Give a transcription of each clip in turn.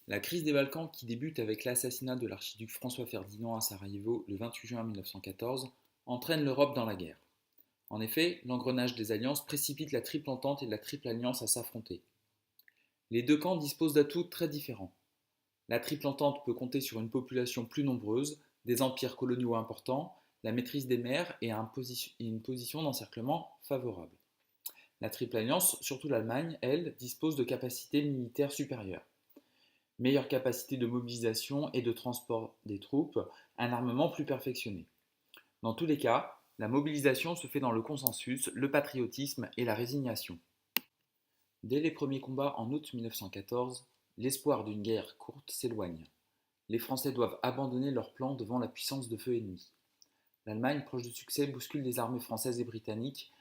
La crise des Balkans, qui débute avec l'assassinat de l'archiduc François Ferdinand à Sarajevo le 28 juin 1914, entraîne l'Europe dans la guerre. En effet, l'engrenage des alliances précipite la Triple Entente et la Triple Alliance à s'affronter. Les deux camps disposent d'atouts très différents. La Triple Entente peut compter sur une population plus nombreuse, des empires coloniaux importants, la maîtrise des mers et une position d'encerclement favorable. La Triple Alliance, surtout l'Allemagne, elle, dispose de capacités militaires supérieures. Meilleure capacité de mobilisation et de transport des troupes, un armement plus perfectionné. Dans tous les cas, la mobilisation se fait dans le consensus, le patriotisme et la résignation. Dès les premiers combats en août 1914, l'espoir d'une guerre courte s'éloigne. Les Français doivent abandonner leurs plans devant la puissance de feu ennemie. L'Allemagne, proche du succès, bouscule les armées françaises et britanniques,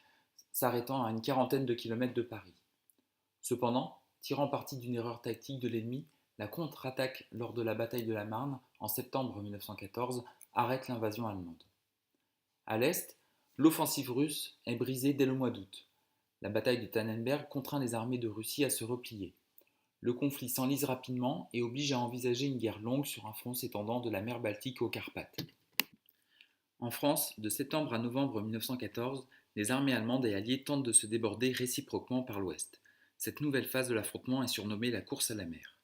s'arrêtant à une quarantaine de kilomètres de Paris. Cependant, tirant parti d'une erreur tactique de l'ennemi, la contre-attaque lors de la bataille de la Marne en septembre 1914 arrête l'invasion allemande. À l'est, l'offensive russe est brisée dès le mois d'août. La bataille de Tannenberg contraint les armées de Russie à se replier. Le conflit s'enlise rapidement et oblige à envisager une guerre longue sur un front s'étendant de la mer Baltique aux Carpates. En France, de septembre à novembre 1914, les armées allemandes et alliées tentent de se déborder réciproquement par l'ouest. Cette nouvelle phase de l'affrontement est surnommée la course à la mer.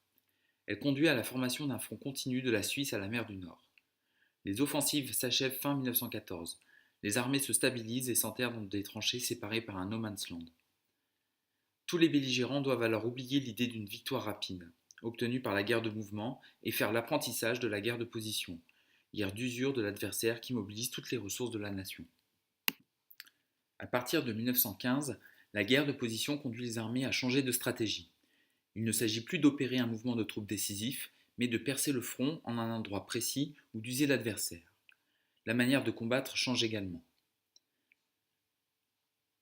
Elle conduit à la formation d'un front continu de la Suisse à la mer du Nord. Les offensives s'achèvent fin 1914. Les armées se stabilisent et s'enterrent dans des tranchées séparées par un no man's land. Tous les belligérants doivent alors oublier l'idée d'une victoire rapide, obtenue par la guerre de mouvement, et faire l'apprentissage de la guerre de position, guerre d'usure de l'adversaire qui mobilise toutes les ressources de la nation. À partir de 1915, la guerre de position conduit les armées à changer de stratégie. Il ne s'agit plus d'opérer un mouvement de troupes décisif, mais de percer le front en un endroit précis ou d'user l'adversaire. La manière de combattre change également.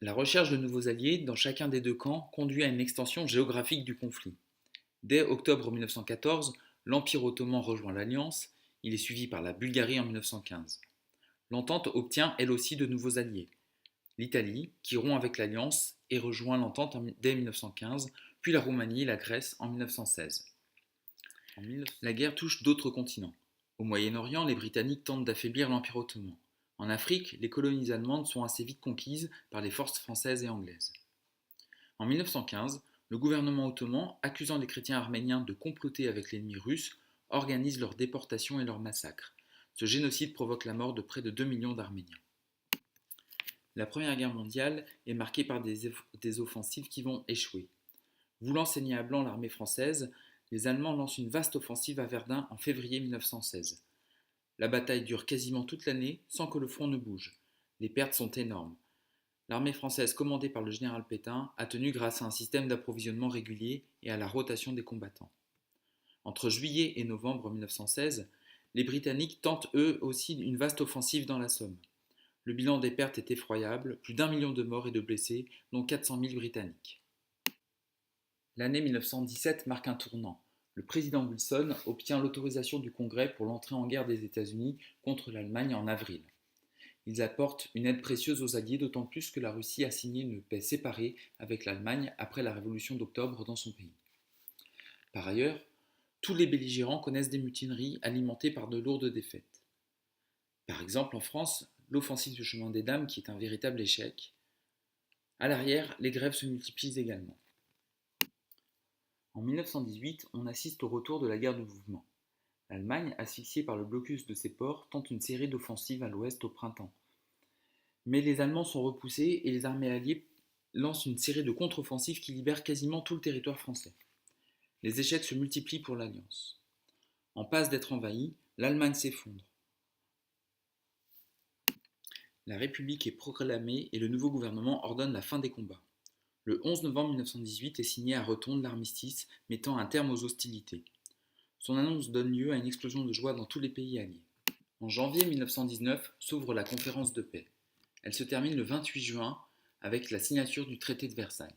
La recherche de nouveaux alliés dans chacun des deux camps conduit à une extension géographique du conflit. Dès octobre 1914, l'Empire ottoman rejoint l'Alliance, il est suivi par la Bulgarie en 1915. L'Entente obtient elle aussi de nouveaux alliés. L'Italie, qui rompt avec l'Alliance et rejoint l'Entente dès 1915, puis la Roumanie et la Grèce en 1916. La guerre touche d'autres continents. Au Moyen-Orient, les Britanniques tentent d'affaiblir l'Empire ottoman. En Afrique, les colonies allemandes sont assez vite conquises par les forces françaises et anglaises. En 1915, le gouvernement ottoman, accusant les chrétiens arméniens de comploter avec l'ennemi russe, organise leur déportation et leur massacre. Ce génocide provoque la mort de près de 2 millions d'Arméniens. La Première Guerre mondiale est marquée par des offensives qui vont échouer. Voulant saigner à blanc l'armée française, les Allemands lancent une vaste offensive à Verdun en février 1916. La bataille dure quasiment toute l'année sans que le front ne bouge. Les pertes sont énormes. L'armée française commandée par le général Pétain a tenu grâce à un système d'approvisionnement régulier et à la rotation des combattants. Entre juillet et novembre 1916, les Britanniques tentent eux aussi une vaste offensive dans la Somme. Le bilan des pertes est effroyable, plus d'1 million de morts et de blessés, dont 400 000 Britanniques. L'année 1917 marque un tournant. Le président Wilson obtient l'autorisation du Congrès pour l'entrée en guerre des États-Unis contre l'Allemagne en avril. Ils apportent une aide précieuse aux Alliés, d'autant plus que la Russie a signé une paix séparée avec l'Allemagne après la révolution d'octobre dans son pays. Par ailleurs, tous les belligérants connaissent des mutineries alimentées par de lourdes défaites. Par exemple, en France, l'offensive du chemin des Dames qui est un véritable échec. À l'arrière, les grèves se multiplient également. En 1918, on assiste au retour de la guerre de mouvement. L'Allemagne, asphyxiée par le blocus de ses ports, tente une série d'offensives à l'ouest au printemps. Mais les Allemands sont repoussés et les armées alliées lancent une série de contre-offensives qui libèrent quasiment tout le territoire français. Les échecs se multiplient pour l'Alliance. En passe d'être envahie, l'Allemagne s'effondre. La République est proclamée et le nouveau gouvernement ordonne la fin des combats. Le 11 novembre 1918 est signé à Rotonde l'armistice mettant un terme aux hostilités. Son annonce donne lieu à une explosion de joie dans tous les pays alliés. En janvier 1919 s'ouvre la conférence de paix. Elle se termine le 28 juin avec la signature du traité de Versailles.